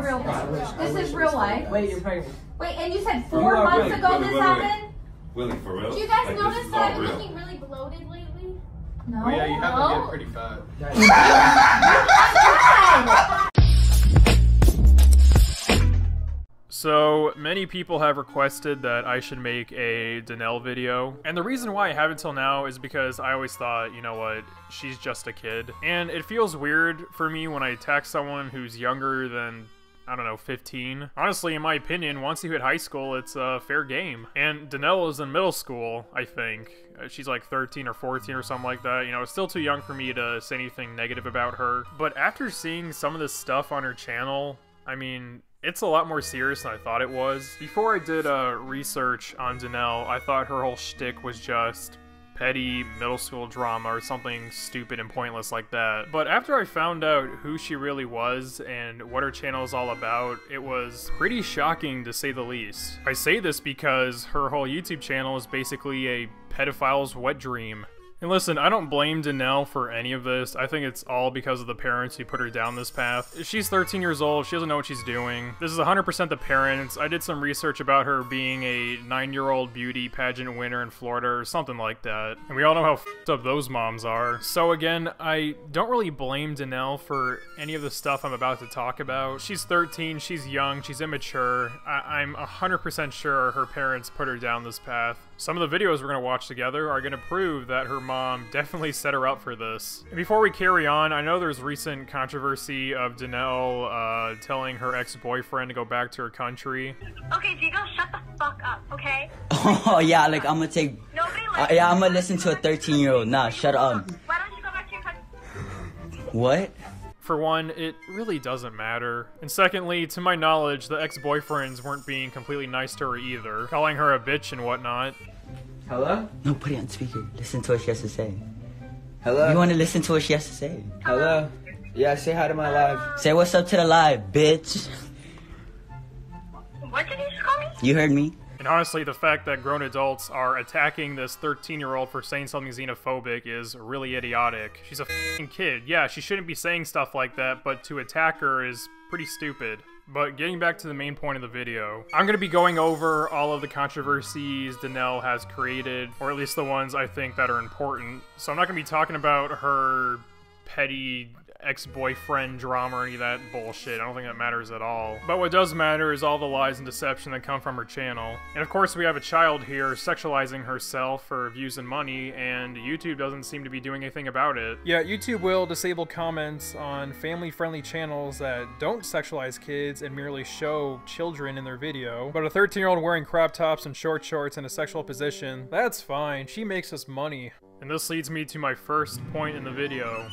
real thing. This is real life. Wait, you're pregnant. Wait, and you said 4 months ago this happened? Willie, for real? Do you guys like, notice that I've been looking really bloated lately? No. Oh yeah, you have been getting pretty fat. So, many people have requested that I should make a Danielle video, and the reason why I haven't until now is because I always thought, you know what, she's just a kid. And it feels weird for me when I attack someone who's younger than, I don't know, 15. Honestly, in my opinion, once you hit high school, it's a fair game. And Danielle is in middle school, I think. She's like 13 or 14 or something like that. You know, it's still too young for me to say anything negative about her. But after seeing some of this stuff on her channel, I mean, it's a lot more serious than I thought it was. Before I did research on Danielle, I thought her whole shtick was just petty middle school drama or something stupid and pointless like that. But after I found out who she really was and what her channel is all about, it was pretty shocking to say the least. I say this because her whole YouTube channel is basically a pedophile's wet dream. And listen, I don't blame Danielle for any of this. I think it's all because of the parents who put her down this path. She's 13 years old, she doesn't know what she's doing. This is 100% the parents. I did some research about her being a 9-year-old beauty pageant winner in Florida or something like that. And we all know how f***ed up those moms are. So again, I don't really blame Danielle for any of the stuff I'm about to talk about. She's 13, she's young, she's immature. I'm 100% sure her parents put her down this path. Some of the videos we're going to watch together are going to prove that her mom definitely set her up for this. And before we carry on, I know there's recent controversy of Danielle telling her ex-boyfriend to go back to her country. Okay, Diego, shut the fuck up, okay? Oh yeah, like I'm gonna take. Yeah, I'm gonna listen to a 13-year-old. Nah, shut up. Why don't you go back to your country? What? For one, it really doesn't matter. And secondly, to my knowledge, the ex-boyfriends weren't being completely nice to her either, calling her a bitch and whatnot. Hello? No, put it on speaker. Listen to what she has to say. Hello? You want to listen to what she has to say? Hello? Yeah, say hi to my live. Say what's up to the live, bitch. What did you just call me? You heard me. And honestly, the fact that grown adults are attacking this 13-year-old for saying something xenophobic is really idiotic. She's a f***ing kid. Yeah, she shouldn't be saying stuff like that, but to attack her is pretty stupid. But getting back to the main point of the video, I'm going to be going over all of the controversies Danielle has created, or at least the ones I think that are important. So I'm not going to be talking about her petty ex-boyfriend drama or any of that bullshit. I don't think that matters at all. But what does matter is all the lies and deception that come from her channel. And of course we have a child here sexualizing herself for views and money, and YouTube doesn't seem to be doing anything about it. Yeah, YouTube will disable comments on family-friendly channels that don't sexualize kids and merely show children in their video. But a 13-year-old wearing crop tops and short shorts in a sexual position, that's fine. She makes us money. And this leads me to my first point in the video.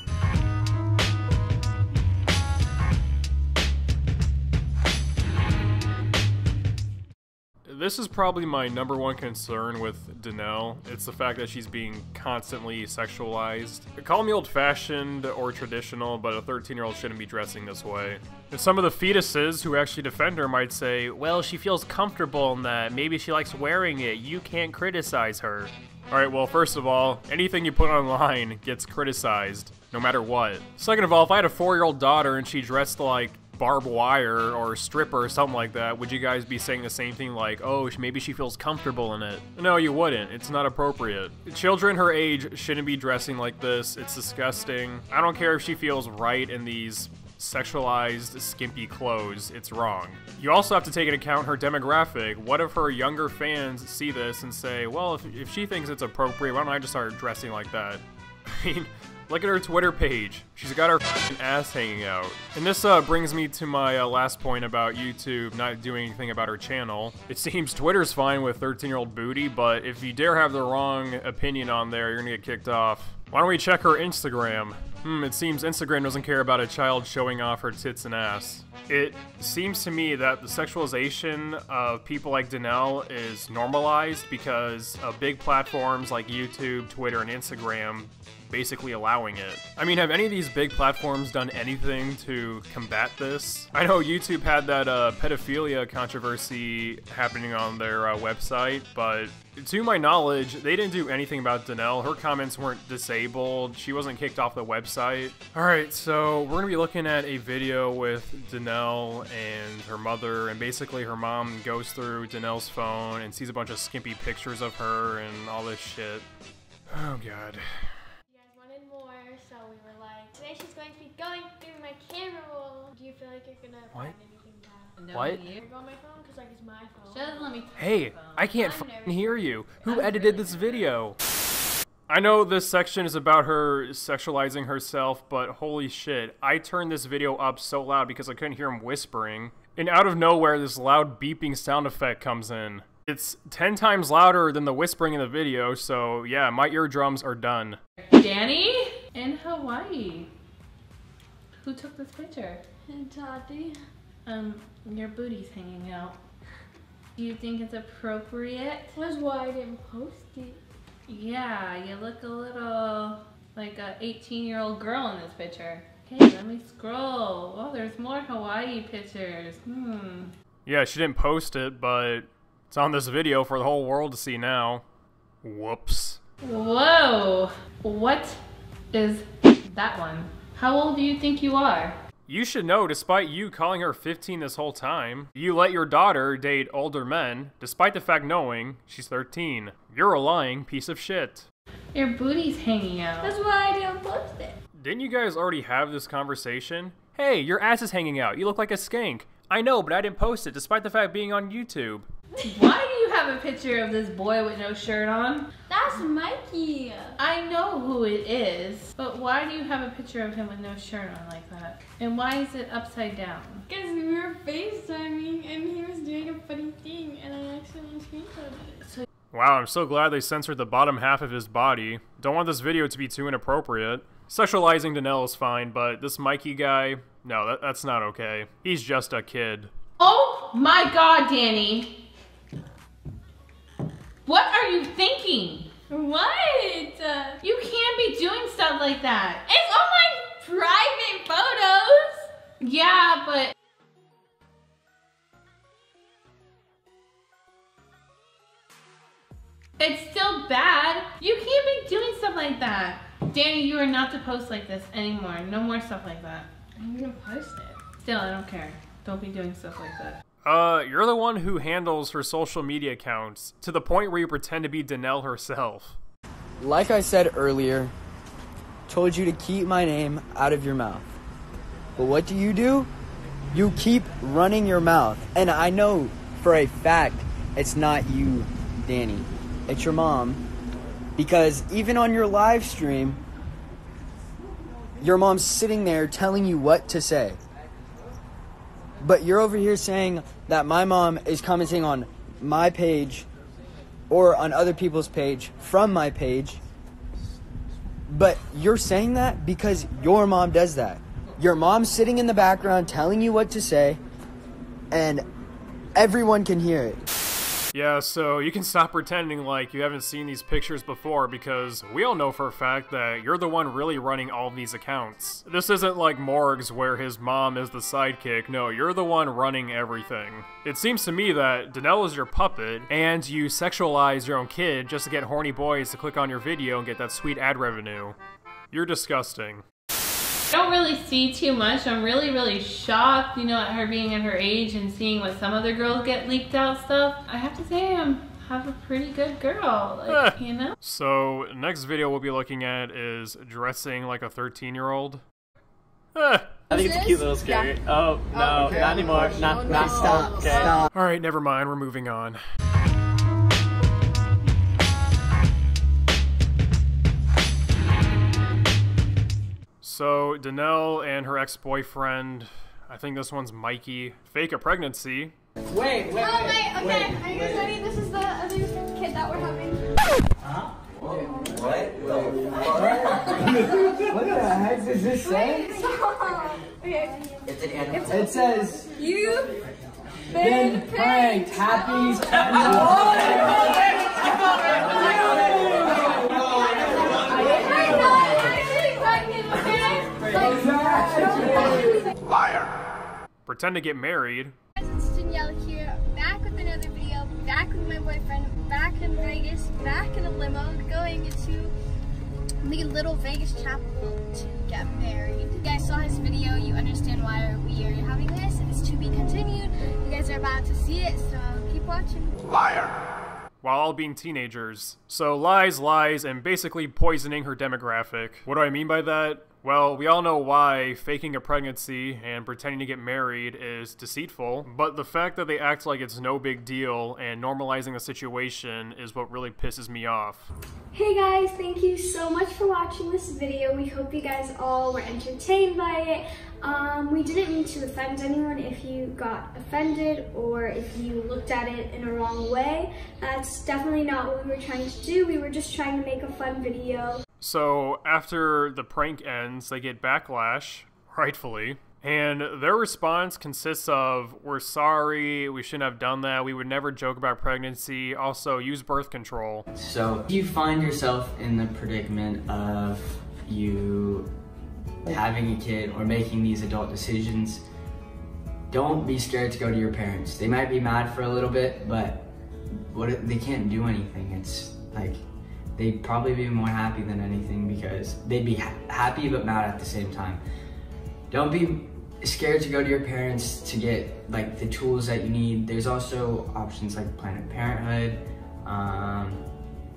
This is probably my #1 concern with Danielle. It's the fact that she's being constantly sexualized. Call me old-fashioned or traditional, but a 13-year-old shouldn't be dressing this way. And some of the fetuses who actually defend her might say, well, she feels comfortable in that. Maybe she likes wearing it. You can't criticize her. Alright, well, first of all, anything you put online gets criticized, no matter what. Second of all, if I had a 4-year-old daughter and she dressed like barbed wire or stripper or something like that, would you guys be saying the same thing like, oh, maybe she feels comfortable in it? No, you wouldn't. It's not appropriate. Children her age shouldn't be dressing like this. It's disgusting. I don't care if she feels right in these sexualized, skimpy clothes. It's wrong. You also have to take into account her demographic. What if her younger fans see this and say, well, if she thinks it's appropriate, why don't I just start dressing like that? I mean, look at her Twitter page. She's got her ass hanging out. And this brings me to my last point about YouTube not doing anything about her channel. It seems Twitter's fine with 13-year-old booty, but if you dare have the wrong opinion on there, you're gonna get kicked off. Why don't we check her Instagram? It seems Instagram doesn't care about a child showing off her tits and ass. It seems to me that the sexualization of people like Danielle is normalized because of big platforms like YouTube, Twitter, and Instagram basically allowing it. I mean, have any of these big platforms done anything to combat this? I know YouTube had that pedophilia controversy happening on their website, but To my knowledge, they didn't do anything about Danielle. Her comments weren't disabled. She wasn't kicked off the website. Alright, so we're gonna be looking at a video with Danielle and her mother, and basically her mom goes through Danielle's phone and sees a bunch of skimpy pictures of her and all this shit. Oh god. You guys wanted more, so we were like, today she's going to be going through my camera roll. Do you feel like you're gonna find anything bad? No, What? Can you go on my phone? Because like it's my phone. She doesn't let me touch Hey, the phone. I can't I'm fucking nervous. hear you. Who edited this video? I know this section is about her sexualizing herself, but holy shit, I turned this video up so loud because I couldn't hear him whispering. And out of nowhere, this loud beeping sound effect comes in. It's 10 times louder than the whispering in the video, so yeah, my eardrums are done. Danny in Hawaii. Who took this picture? And Tati. Your booty's hanging out. Do you think it's appropriate? That's why I didn't post it. Yeah, you look a little like a 18-year-old girl in this picture. Okay, let me scroll. Oh, there's more Hawaii pictures. Yeah, she didn't post it, but it's on this video for the whole world to see now. Whoops. Whoa! What is that one? How old do you think you are? You should know, despite you calling her 15 this whole time, you let your daughter date older men, despite the fact knowing she's 13. You're a lying piece of shit. Your booty's hanging out. That's why I didn't post it. Didn't you guys already have this conversation? Hey, your ass is hanging out. You look like a skank. I know, but I didn't post it, despite the fact being on YouTube. Why do you have a picture of this boy with no shirt on? That's Mikey. I know who it is, but why do you have a picture of him with no shirt on like that? And why is it upside down? Because we were FaceTiming and he was doing a funny thing and I accidentally screenshotted it. Wow, I'm so glad they censored the bottom half of his body. Don't want this video to be too inappropriate. Sexualizing Danielle is fine, but this Mikey guy, no, that's not okay. He's just a kid. Oh my god, Danny! What are you thinking? What? You can't be doing stuff like that. It's all my private photos. Yeah, but... it's still bad. You can't be doing stuff like that. Danny, you are not to post like this anymore. No more stuff like that. I'm gonna post it. Still, I don't care. Don't be doing stuff like that. You're the one who handles her social media accounts, to the point where you pretend to be Danielle herself. Like I said earlier, told you to keep my name out of your mouth. But what do? You keep running your mouth. And I know for a fact it's not you, Danny. It's your mom. Because even on your live stream, your mom's sitting there telling you what to say. But you're over here saying that my mom is commenting on my page or on other people's page from my page. But you're saying that because your mom does that. Your mom's sitting in the background telling you what to say, and everyone can hear it. Yeah, so you can stop pretending like you haven't seen these pictures before, because we all know for a fact that you're the one really running all of these accounts. This isn't like Morg's where his mom is the sidekick. No, you're the one running everything. It seems to me that Danielle is your puppet, and you sexualize your own kid just to get horny boys to click on your video and get that sweet ad revenue. You're disgusting. I don't really see too much. I'm really shocked, you know, at her being at her age and seeing what some other girls get leaked out stuff. I have to say I'm a pretty good girl, like, you know? So, next video we'll be looking at is dressing like a 13-year-old. I think it's a cute little skirt. Yeah. Oh, no, okay. Not anymore. Not Stop, okay. stop. Alright, never mind, we're moving on. So, Danielle and her ex-boyfriend, I think this one's Mikey, fake a pregnancy. Wait. Okay, are you guys ready? This is the other kid that we're having. Huh? What? What the heck does this say? Okay. It's an animal. It says, You've been pranked. Happy Liar. Pretend to get married. It's Danielle here, back with another video, back with my boyfriend, back in Vegas, back in a limo, going to the little Vegas chapel to get married. If you guys saw his video, you understand why we are having this. It's to be continued. You guys are about to see it, so keep watching. Liar. While all being teenagers. So lies, and basically poisoning her demographic. What do I mean by that? Well, we all know why faking a pregnancy and pretending to get married is deceitful, but the fact that they act like it's no big deal and normalizing the situation is what really pisses me off. Hey guys, thank you so much for watching this video. We hope you guys all were entertained by it. We didn't mean to offend anyone. If you got offended or if you looked at it in a wrong way, that's definitely not what we were trying to do. We were just trying to make a fun video. So after the prank ends, they get backlash, rightfully, and their response consists of, we're sorry, we shouldn't have done that, we would never joke about pregnancy, also use birth control. So if you find yourself in the predicament of you having a kid or making these adult decisions, don't be scared to go to your parents. They might be mad for a little bit, but they can't do anything. It's like, they'd probably be more happy than anything because they'd be happy but mad at the same time. Don't be scared to go to your parents to get like the tools that you need. There's also options like Planned Parenthood.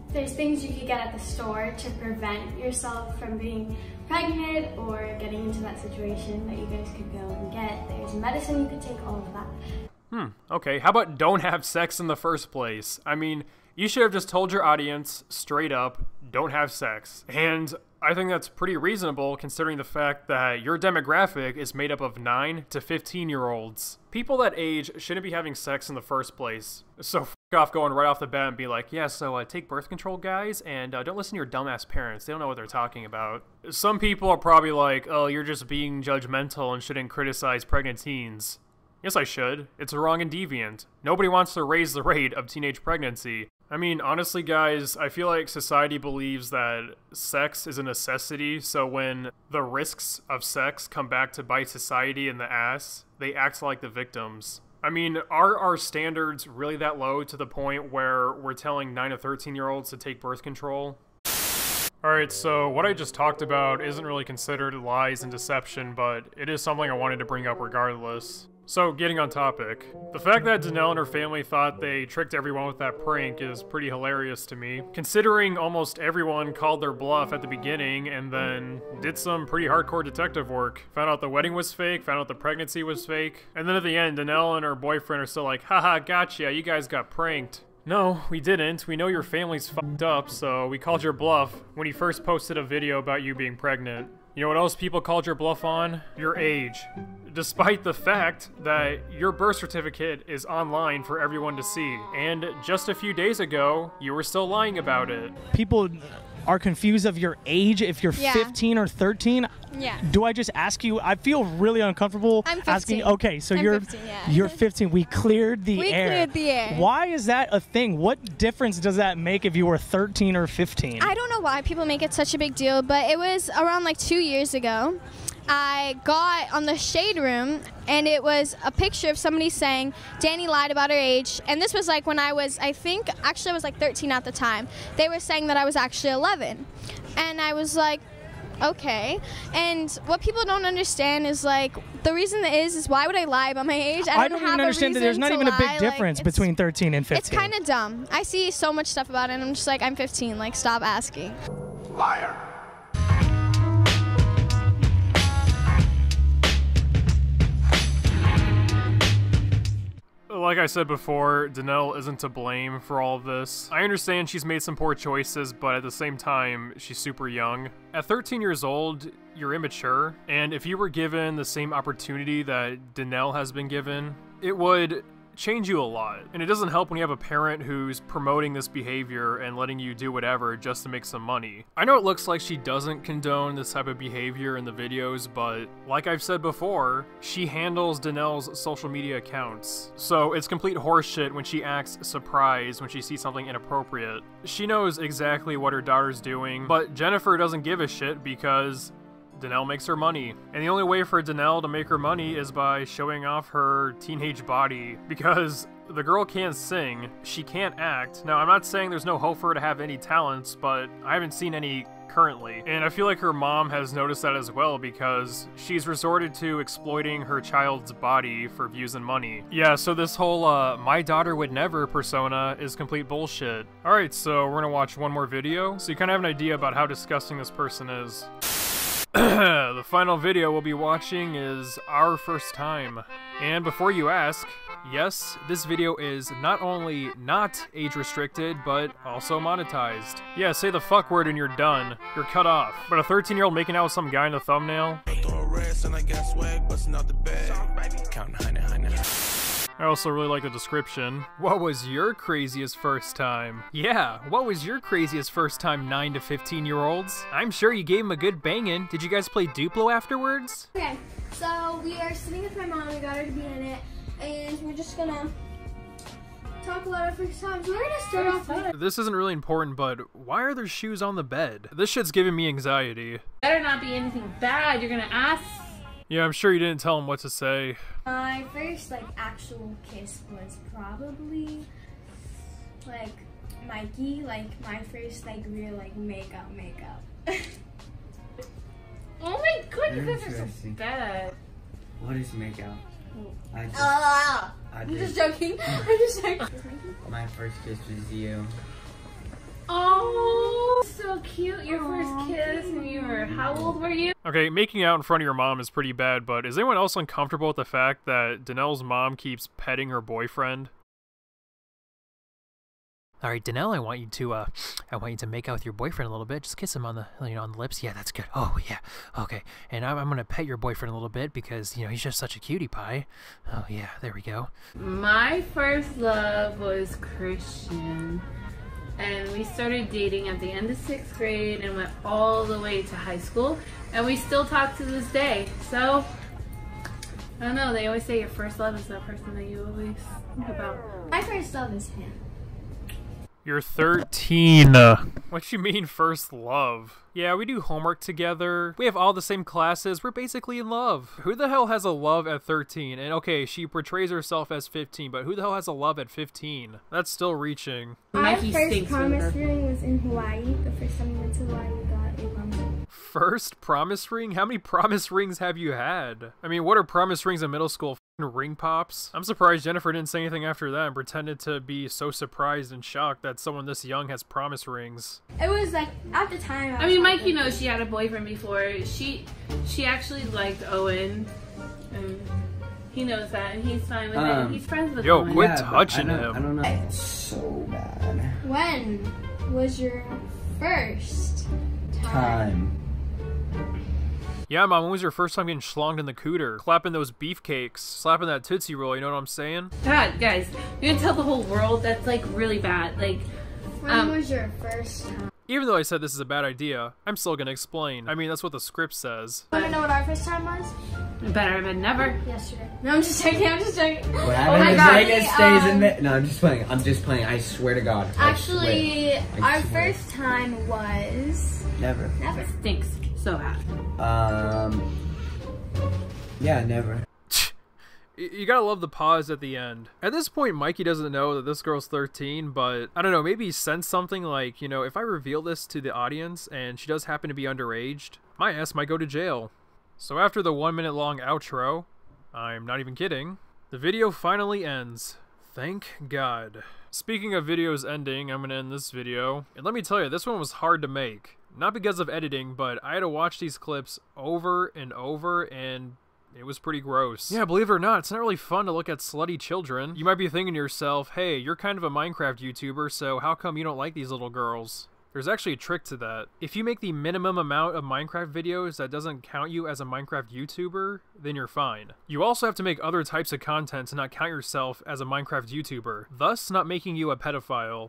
There's things you could get at the store to prevent yourself from being pregnant or getting into that situation that you guys could go and get. There's medicine you could take, all of that. Okay, how about don't have sex in the first place? I mean, you should have just told your audience straight up, don't have sex. And I think that's pretty reasonable considering the fact that your demographic is made up of 9 to 15-year-olds. People that age shouldn't be having sex in the first place. So f off going right off the bat and be like, yeah, so take birth control, guys, and don't listen to your dumbass parents. They don't know what they're talking about. Some people are probably like, oh, you're just being judgmental and shouldn't criticize pregnant teens. Yes, I should. It's wrong and deviant. Nobody wants to raise the rate of teenage pregnancy. I mean, honestly, guys, I feel like society believes that sex is a necessity, so when the risks of sex come back to bite society in the ass, they act like the victims. I mean, are our standards really that low to the point where we're telling 9 to 13-year-olds to take birth control? Alright, so what I just talked about isn't really considered lies and deception, but it is something I wanted to bring up regardless. So, getting on topic, the fact that Danielle and her family thought they tricked everyone with that prank is pretty hilarious to me, considering almost everyone called their bluff at the beginning and then did some pretty hardcore detective work. Found out the wedding was fake, found out the pregnancy was fake, and then at the end, Danielle and her boyfriend are still like, haha, gotcha, you guys got pranked. No, we didn't. We know your family's fucked up, so we called your bluff when you first posted a video about you being pregnant. You know what else people called your bluff on? Your age. Despite the fact that your birth certificate is online for everyone to see. And just a few days ago, you were still lying about it. People are confused of your age if you're 15 or 13. Yeah. Do I just ask you? I feel really uncomfortable asking. Okay, so you're 15, yeah. You're 15. We cleared the air. We cleared the air. Why is that a thing? What difference does that make if you were 13 or 15? I don't know why people make it such a big deal, but it was around like 2 years ago. I got on the Shade Room, and it was a picture of somebody saying Danny lied about her age, and this was like when I was, I was like 13 at the time. They were saying that I was actually 11, and I was like, okay. And what people don't understand is like the reason is why would I lie about my age? I don't even understand that there's not even a big difference between 13 and 15. It's kind of dumb. I see so much stuff about it, and I'm just like, I'm 15. Like, stop asking. Liar. Like I said before, Danielle isn't to blame for all of this. I understand she's made some poor choices, but at the same time, she's super young. At 13 years old, you're immature, and if you were given the same opportunity that Danielle has been given, it would change you a lot. And it doesn't help when you have a parent who's promoting this behavior and letting you do whatever just to make some money. I know it looks like she doesn't condone this type of behavior in the videos, but like I've said before, she handles Danielle's social media accounts. So it's complete horseshit when she acts surprised when she sees something inappropriate. She knows exactly what her daughter's doing, but Jennifer doesn't give a shit because Danielle makes her money. And the only way for Danielle to make her money is by showing off her teenage body, because The girl can't sing, she can't act. Now, I'm not saying there's no hope for her to have any talents, but I haven't seen any currently. And I feel like her mom has noticed that as well because she's resorted to exploiting her child's body for views and money. Yeah, so this whole my daughter would never persona is complete bullshit. Alright, so we're gonna watch one more video so you kind of have an idea about how disgusting this person is. The final video we'll be watching is Our First Time. And before you ask, yes, this video is not only not age restricted, but also monetized. Yeah, say the fuck word and you're done. You're cut off. But a 13-year-old making out with some guy in the thumbnail? I also really like the description. What was your craziest first time? Yeah, what was your craziest first time, 9 to 15-year-olds? I'm sure you gave him a good bangin'. Did you guys play Duplo afterwards? Okay, so we are sitting with my mom. We got her to be in it, and we're just gonna talk about our first time. So we're gonna start off with... This isn't really important, but why are there shoes on the bed? This shit's giving me anxiety. Better not be anything bad. You're gonna ask. Yeah, I'm sure you didn't tell him what to say. My first, like, actual kiss was probably, like, Mikey. Like, my first, like, real, like, makeup. Oh my god, you guys are so bad. What is makeout? I'm just joking. I'm just joking. My first kiss was you. Oh, so cute. Your first kiss when you were, how old were you? Okay, making out in front of your mom is pretty bad, but is anyone else uncomfortable with the fact that Danelle's mom keeps petting her boyfriend? All right, Danelle, I want you to make out with your boyfriend a little bit. Just kiss him on the, on the lips. Yeah, that's good. Oh, yeah. Okay. And I'm gonna pet your boyfriend a little bit because, he's just such a cutie pie. Oh, yeah, there we go. My first love was Christian. And we started dating at the end of 6th grade and went all the way to high school. And we still talk to this day. So, I don't know, they always say your first love is that person that you always think about. My first love is him. You're 13. What you mean first love? Yeah, we do homework together. We have all the same classes. We're basically in love. Who the hell has a love at 13? And okay, she portrays herself as 15, but who the hell has a love at 15? That's still reaching. My first promise ring was in Hawaii. The first time we went to Hawaii, we got a promise ring. First promise ring? How many promise rings have you had? I mean, what are promise rings in middle school? Ring pops? I'm surprised Jennifer didn't say anything after that and pretended to be so surprised and shocked that someone this young has promise rings. It was like, at the time, I mean, Mike, she had a boyfriend before. She actually liked Owen. And he knows that, and he's fine with it. He's friends with Owen. Yo, quit touching him. I don't know. It's so bad. When was your first time? Yeah, Mom, when was your first time getting schlonged in the cooter? Clapping those beefcakes, slapping that Tootsie Roll, you know what I'm saying? God, guys, you're gonna tell the whole world that's, like, really bad. Like, when was your first time? Even though I said this is a bad idea, I'm still gonna explain. I mean, that's what the script says. Want to know what our first time was? Better than never. Yesterday. No, I'm just joking. What happened in Vegas stays in Vegas. No, I'm just playing. I swear to God. Actually, our first time was... Never. Stinks so bad. Yeah, never. You gotta love the pause at the end. At this point, Mikey doesn't know that this girl's 13, but I don't know, maybe he sensed something like, if I reveal this to the audience and she does happen to be underaged, my ass might go to jail. So after the 1 minute long outro, I'm not even kidding, the video finally ends. Thank God. Speaking of videos ending, I'm gonna end this video. And let me tell you, this one was hard to make. Not because of editing, but I had to watch these clips over and over, and it was pretty gross. Yeah, believe it or not, it's not really fun to look at slutty children. You might be thinking to yourself, hey, you're kind of a Minecraft YouTuber, so how come you don't like these little girls? There's actually a trick to that. If you make the minimum amount of Minecraft videos that doesn't count you as a Minecraft YouTuber, then you're fine. You also have to make other types of content to not count yourself as a Minecraft YouTuber, thus not making you a pedophile.